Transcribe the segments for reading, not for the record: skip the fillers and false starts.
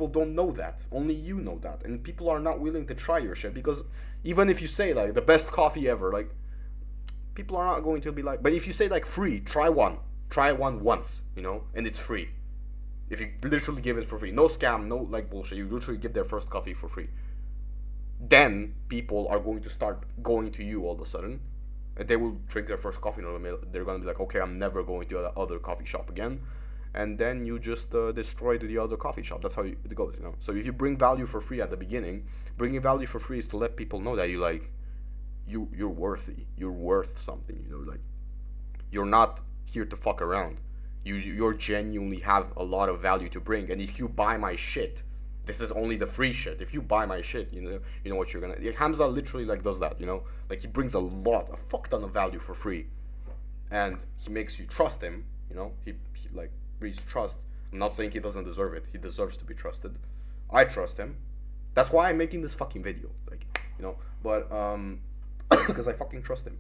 people don't know that. Only you know that, and people are not willing to try your shit because even if you say like the best coffee ever, like people are not going to be like. But if you say like free, try one once, and it's free. If you literally give it for free, no scam, no like bullshit, you literally give their first coffee for free. Then people are going to start going to you all of a sudden. And they will drink their first coffee, they're gonna be like, okay, I'm never going to the other coffee shop again, and then you just destroy the other coffee shop. That's how it goes. So if you bring value for free at the beginning, bringing value for free is to let people know that you're worthy, you're worth something. Like you're not here to fuck around. You're genuinely have a lot of value to bring, and if you buy my shit, this is only the free shit. If you buy my shit, you know what you're gonna. Hamza literally like does that. Like he brings a fuck ton of value for free, and he makes you trust him. He like breeds trust. I'm not saying he doesn't deserve it. He deserves to be trusted. I trust him. That's why I'm making this fucking video. But because I fucking trust him.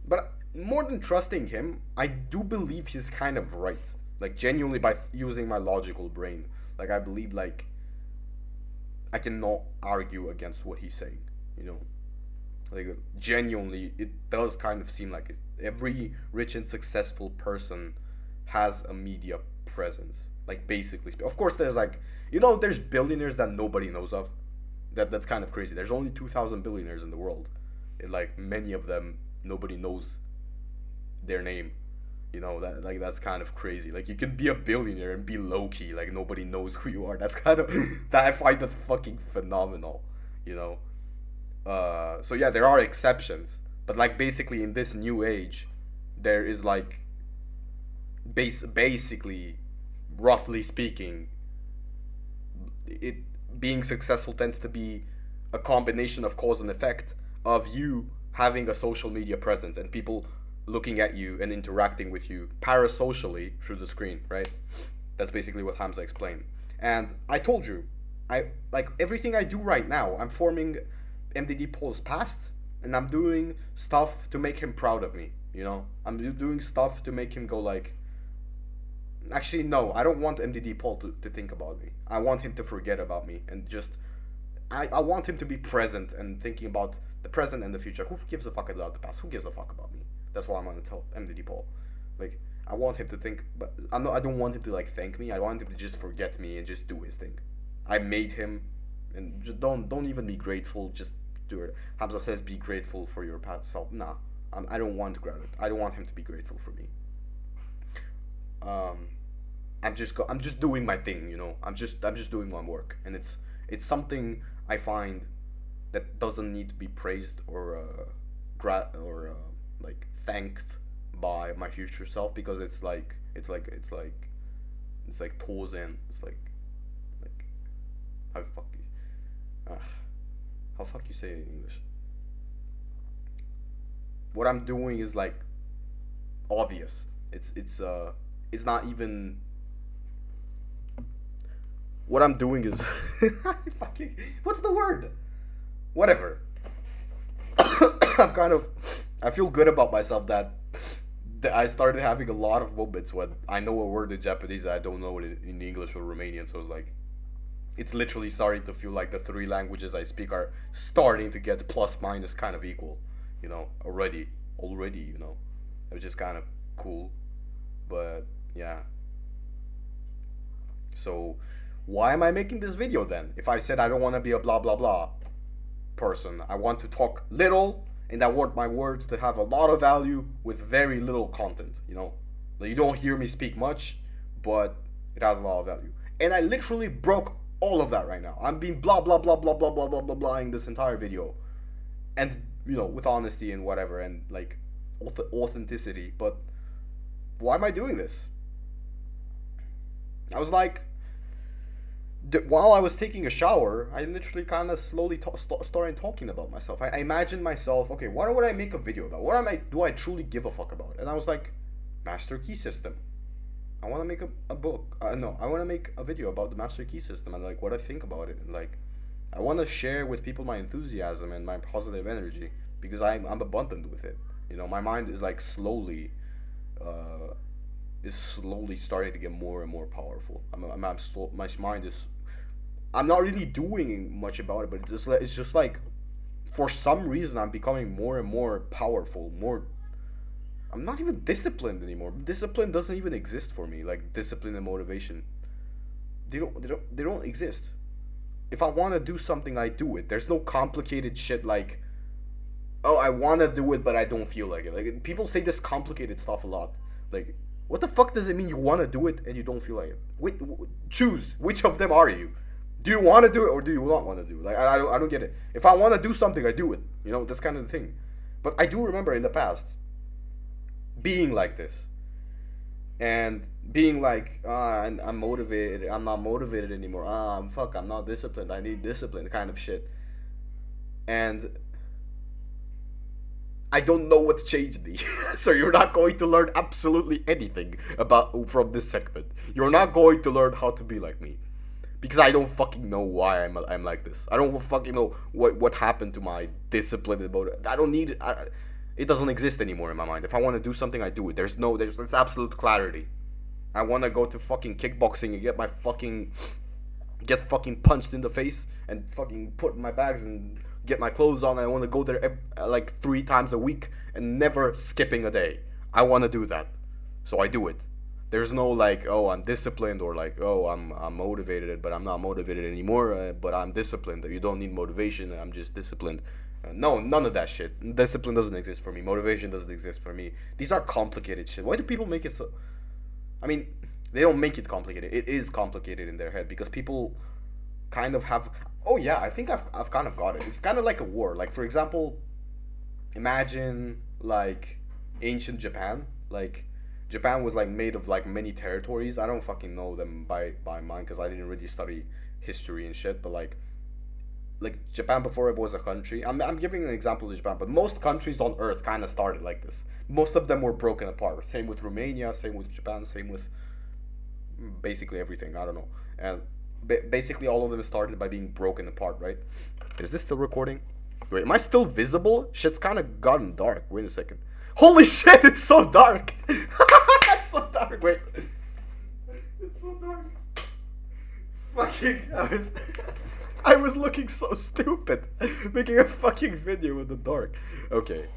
But more than trusting him, I do believe he's kind of right. Like genuinely, by using my logical brain, like I believe like I cannot argue against what he's saying. Like genuinely, it does kind of seem like every rich and successful person has a media presence. Like basically, of course, there's like there's billionaires that nobody knows of. That's kind of crazy. There's only 2,000 billionaires in the world. And like many of them, nobody knows their name. That's kind of crazy. Like you can be a billionaire and be low key, like nobody knows who you are. That's kind of that I find that fucking phenomenal. So yeah, there are exceptions, but like basically in this new age, there is like basically, roughly speaking, it being successful tends to be a combination of cause and effect of you having a social media presence and people looking at you and interacting with you parasocially through the screen, right? That's basically what Hamza explained. And I told you, I like everything I do right now, I'm forming MDD Paul's past, and I'm doing stuff to make him proud of me, I'm doing stuff to make him go like, actually no, I don't want MDD Paul to think about me. I want him to forget about me and just I want him to be present and thinking about the present and the future. Who gives a fuck about the past? Who gives a fuck about me? That's what I'm gonna tell MDD Paul. Like I want him to think, but I don't want him to like thank me. I want him to just forget me and just do his thing. I made him, and just don't even be grateful. Just do it. Hamza says be grateful for your past self. Nah, I don't want to grab it. I don't want him to be grateful for me. I'm just doing my thing. I'm just doing my work, and it's something I find that doesn't need to be praised or like thanked by my future self, because it's like Tozen. It's like how fuck you say it in English. What I'm doing is like obvious. It's not even. What I'm doing is fucking, what's the word? Whatever. I feel good about myself that I started having a lot of moments when I know a word in Japanese that I don't know it in English or Romanian. So it's literally starting to feel like the three languages I speak are starting to get plus minus kind of equal, already, which is kind of cool. But yeah. So why am I making this video then? If I said I don't want to be a blah blah blah person, I want to talk little, and I want my words to have a lot of value with very little content. Like you don't hear me speak much, but it has a lot of value. And I literally broke all of that right now. I'm being blah blah blah blah blah blah blah blah blahing this entire video, and with honesty and whatever, and like authenticity. But why am I doing this? I was like, while I was taking a shower, I literally kind of slowly started talking about myself. I imagined myself, okay, what would I make a video about? Do I truly give a fuck about? And I was like, master key system. I want to make a book. No, I want to make a video about the master key system and like what I think about it. And like, I want to share with people my enthusiasm and my positive energy, because I'm abundant with it. My mind is like slowly starting to get more and more powerful. My mind is I'm not really doing much about it, but it's just like for some reason I'm becoming more and more powerful, more. I'm not even disciplined anymore. Discipline doesn't even exist for me. Like discipline and motivation, they don't exist. If I want to do something, I do it. There's no complicated shit like, oh, I want to do it, but I don't feel like it. Like people say this complicated stuff a lot. Like, what the fuck does it mean? You want to do it and you don't feel like it. Choose which of them are you. Do you want to do it or do you not want to do it? Like I don't get it. If I want to do something, I do it. You know, that's kind of the thing. But I do remember in the past being like this and being like, I'm motivated. I'm not motivated anymore. I'm not disciplined. I need discipline, kind of shit. And I don't know what's changed me. So you're not going to learn absolutely anything about from this segment. You're not going to learn how to be like me. Because I don't fucking know why I'm like this. I don't fucking know what happened to my discipline about it. I don't need it. It doesn't exist anymore in my mind. If I want to do something, I do it. There's absolute clarity. I want to go to fucking kickboxing and get fucking punched in the face and fucking put my bags and get my clothes on. I want to go there like 3 times a week and never skipping a day. I want to do that, so I do it. There's no like, oh, I'm disciplined, or like, oh, I'm motivated, but I'm not motivated anymore. But I'm disciplined. You don't need motivation. I'm just disciplined. No, none of that shit. Discipline doesn't exist for me. Motivation doesn't exist for me. These are complicated shit. Why do people make it so? I mean, they don't make it complicated. It is complicated in their head because people kind of have. Oh yeah, I think I've kind of got it. It's kind of like a war. Like for example, imagine like ancient Japan. Like Japan was like made of like many territories. I don't fucking know them by mind because I didn't really study history and shit. But like Japan before it was a country. I'm giving an example of Japan, but most countries on Earth kind of started like this. Most of them were broken apart. Same with Romania. Same with Japan. Same with basically everything. I don't know. And basically all of them started by being broken apart. Right? Is this still recording? Wait, am I still visible? Shit's kind of gotten dark. Wait a second. Holy shit! It's so dark. It's so dark. Wait. It's so dark. Fucking. I was looking so stupid, making a fucking video in the dark. Okay.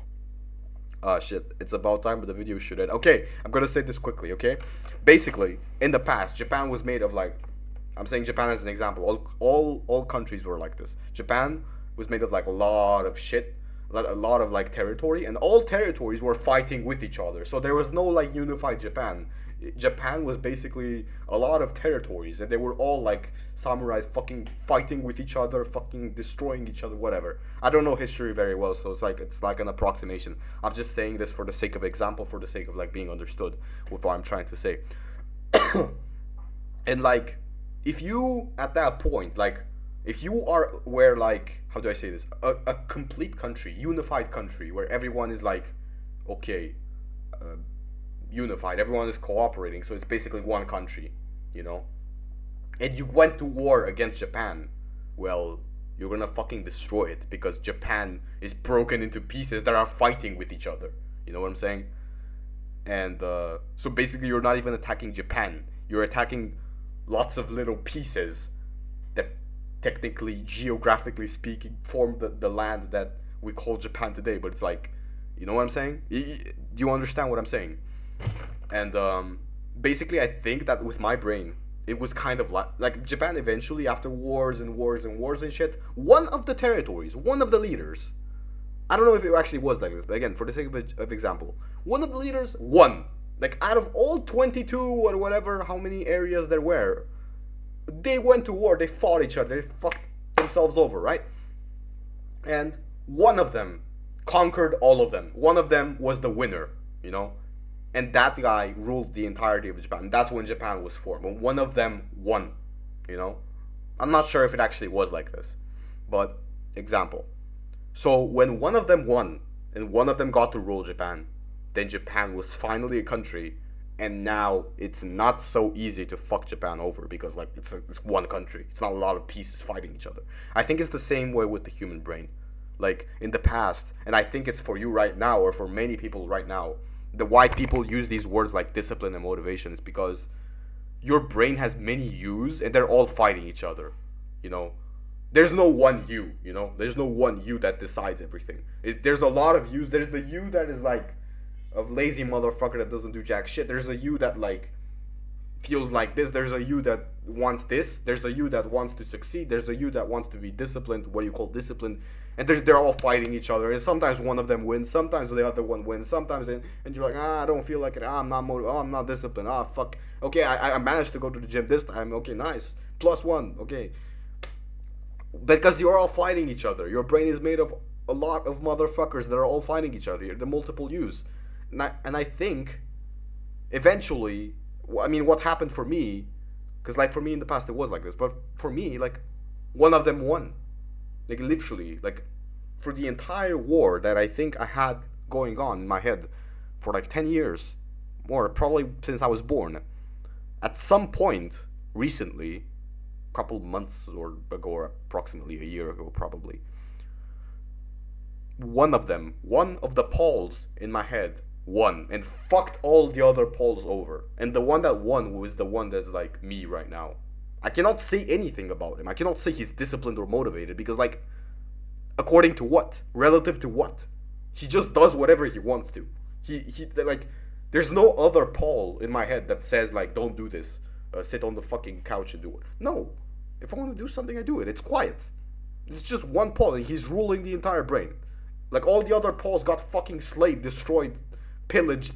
Shit. It's about time, but the video should end. Okay, I'm gonna say this quickly, okay? Basically, in the past, Japan was made of like, I'm saying Japan as an example. All countries were like this. Japan was made of like a lot of shit, a lot of like territory, and all territories were fighting with each other. So there was no like unified Japan. Japan was basically a lot of territories, and they were all like samurais fucking fighting with each other, fucking destroying each other, whatever. I don't know history very well, so it's like an approximation. I'm just saying this for the sake of example, for the sake of like being understood with what I'm trying to say. And like, if you at that point, like, if you are where like, how do I say this? A complete country, unified country, where everyone is like, okay. Unified, everyone is cooperating, so it's basically one country, you know, and you went to war against Japan, well, you're gonna fucking destroy it because Japan is broken into pieces that are fighting with each other, you know what I'm saying? And so basically you're not even attacking Japan, you're attacking lots of little pieces that technically, geographically speaking, form the land that we call Japan today. But it's like, you know what I'm saying? Do you understand what I'm saying? And basically I think that with my brain it was kind of like Japan eventually, after wars and wars and wars and shit, one of the territories, one of the leaders, I don't know if it actually was like this, but again, for the sake of example, one of the leaders won. Like out of all 22 or whatever, how many areas there were, they went to war, they fought each other, they fucked themselves over, right? And one of them conquered all of them. One of them was the winner, you know? And that guy ruled the entirety of Japan. That's when Japan was formed. When one of them won, you know? I'm not sure if it actually was like this. But, example. So, when one of them won, and one of them got to rule Japan, then Japan was finally a country, and now it's not so easy to fuck Japan over because, like, it's one country. It's not a lot of pieces fighting each other. I think it's the same way with the human brain. Like, in the past, and I think it's for you right now, or for many people right now, the why people use these words like discipline and motivation is because your brain has many yous and they're all fighting each other. you know. There's no one you, you know. There's no one you that decides everything. There's a lot of yous. There's the you that is like a lazy motherfucker that doesn't do jack shit. There's a you that like feels like this. There's a you that wants this. There's a you that wants to succeed. There's a you that wants to be disciplined. What do you call disciplined? And they're all fighting each other. And sometimes one of them wins. Sometimes the other one wins. Sometimes and you're like, I don't feel like it. I'm not motivated. I'm not disciplined. Fuck. Okay, I managed to go to the gym this time. Okay, nice. +1. Okay. Because you're all fighting each other. Your brain is made of a lot of motherfuckers that are all fighting each other. The multiple yous. And I think eventually, I mean, what happened for me, because like for me in the past it was like this, but for me, like one of them won. Like literally, like for the entire war that I think I had going on in my head for like 10 years, more probably since I was born. At some point recently, a couple months or ago, or approximately a year ago, probably, one of the poles in my head won and fucked all the other poles over. And the one that won was the one that's like me right now. I cannot say anything about him. I cannot say he's disciplined or motivated because, like, according to what? Relative to what? He just does whatever he wants to. He like, there's no other Paul in my head that says, like, don't do this. Sit on the fucking couch and do it. No. If I want to do something, I do it. It's quiet. It's just one Paul and he's ruling the entire brain. Like, all the other Pauls got fucking slayed, destroyed, pillaged,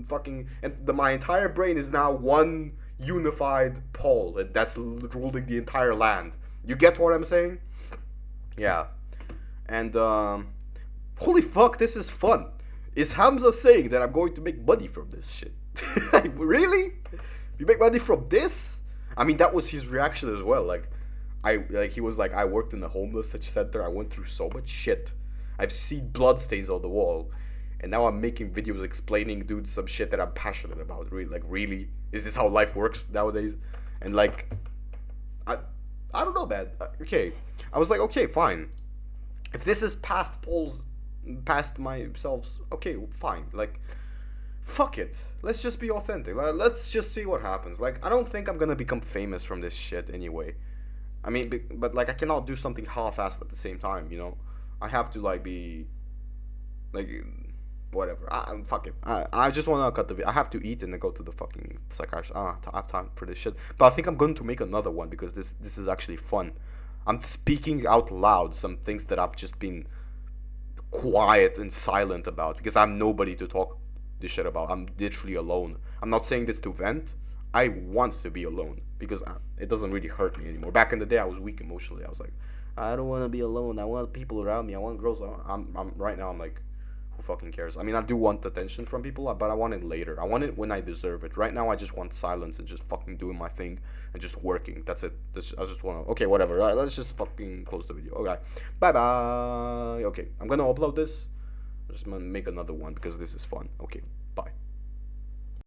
fucking, and my entire brain is now one unified Paul that's ruling the entire land. You get what I'm saying? Yeah. And holy fuck, this is fun. Is Hamza saying that I'm going to make money from this shit? Really? You make money from this? I mean, that was his reaction as well. Like he was like, I worked in the homeless center. I went through so much shit. I've seen bloodstains on the wall. And now I'm making videos explaining, dude, some shit that I'm passionate about. Really, like, really? Is this how life works nowadays? And, like, I don't know, man. Okay. I was like, okay, fine. If this is past polls, past myself, okay, fine. Like, fuck it. Let's just be authentic. Let's just see what happens. Like, I don't think I'm gonna become famous from this shit anyway. I mean, but, like, I cannot do something half-assed at the same time, you know? I have to, like, be, like, whatever. Fuck it. I just want to cut the video. I have to eat and then go to the fucking psychiatrist. I have time for this shit. But I think I'm going to make another one because this is actually fun. I'm speaking out loud some things that I've just been quiet and silent about because I'm nobody to talk this shit about. I'm literally alone. I'm not saying this to vent. I want to be alone because it doesn't really hurt me anymore. Back in the day, I was weak emotionally. I was like, I don't want to be alone. I want people around me. I want girls. I'm right now. I'm like, who fucking cares? I mean, I do want attention from people, but I want it later. I want it when I deserve it. Right now, I just want silence and just fucking doing my thing and just working. That's it. I just want to. Okay, whatever. Let's just fucking close the video. Okay, bye bye. Okay, I'm gonna upload this. I'm just gonna make another one because this is fun. Okay, bye.